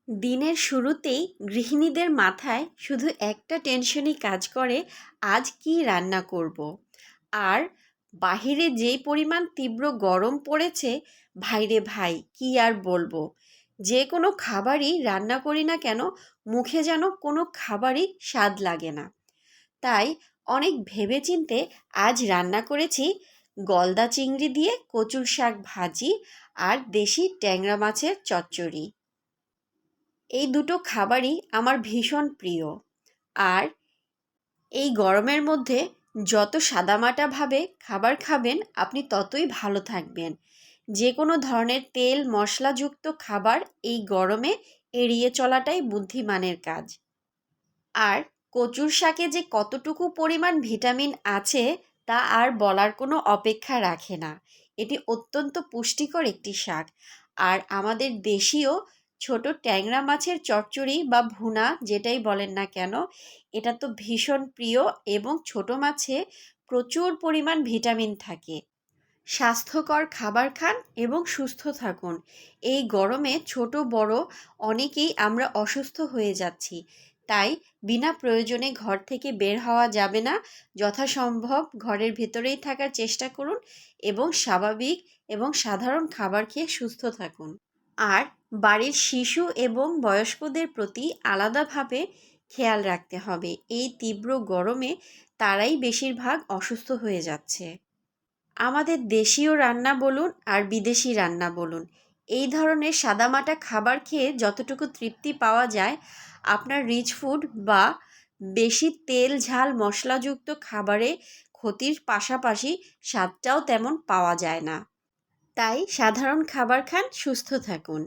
দিনের শুরুতেই গৃহিণীদের মাথায় শুধু একটা টেনশনই কাজ করে, আজ কি রান্না করব। আর বাহিরে যেই পরিমাণ তীব্র গরম পড়েছে, ভাইরে ভাই কি আর বলবো। যে কোনো খাবারই রান্না করি না কেন, মুখে যেন কোনো খাবারই স্বাদ লাগে না। তাই অনেক ভেবেচিন্তে আজ রান্না করেছি গলদা চিংড়ি দিয়ে কচুর শাক ভাজি আর দেশি ট্যাংরা মাছের চচ্চড়ি। এই দুটো খাবারই আমার ভীষণ প্রিয়। আর এই গরমের মধ্যে যত সাদামাটাভাবে খাবার খাবেন আপনি ততই ভালো থাকবেন। যে কোনো ধরনের তেল মশলাযুক্ত খাবার এই গরমে এড়িয়ে চলাটাই বুদ্ধিমানের কাজ। আর কচুর শাকে যে কতটুকু পরিমাণ ভিটামিন আছে তা আর বলার কোনো অপেক্ষা রাখে না। এটি অত্যন্ত পুষ্টিকর একটি শাক। আর আমাদের দেশীয় ছোট ট্যাংরা মাছের চচ্চড়ি বা ভুনা যেটাই বলেন না কেন, এটা তো ভীষণ প্রিয় এবং ছোট মাছে প্রচুর পরিমাণ ভিটামিন থাকে। স্বাস্থ্যকর খাবার খান এবং সুস্থ থাকুন। এই গরমে ছোট বড় অনেকেই আমরা অসুস্থ হয়ে যাচ্ছি। তাই বিনা প্রয়োজনে ঘর থেকে বের হওয়া যাবে না। যথাসম্ভব ঘরের ভেতরেই থাকার চেষ্টা করুন এবং স্বাভাবিক এবং সাধারণ খাবার খেয়ে সুস্থ থাকুন। আর বাড়ির শিশু এবং বয়স্কদের প্রতি আলাদাভাবে খেয়াল রাখতে হবে। এই তীব্র গরমে তারাই বেশিরভাগ অসুস্থ হয়ে যাচ্ছে। আমাদের দেশীয় রান্না বলুন আর বিদেশি রান্না বলুন, এই ধরনের সাদামাটা খাবার খেয়ে যতটুকু তৃপ্তি পাওয়া যায়, আপনার রিচ ফুড বা বেশি তেল ঝাল মশলাযুক্ত খাবারে ক্ষতির পাশাপাশি স্বাদটাও তেমন পাওয়া যায় না। তাই সাধারণ খাবার খান, সুস্থ থাকুন।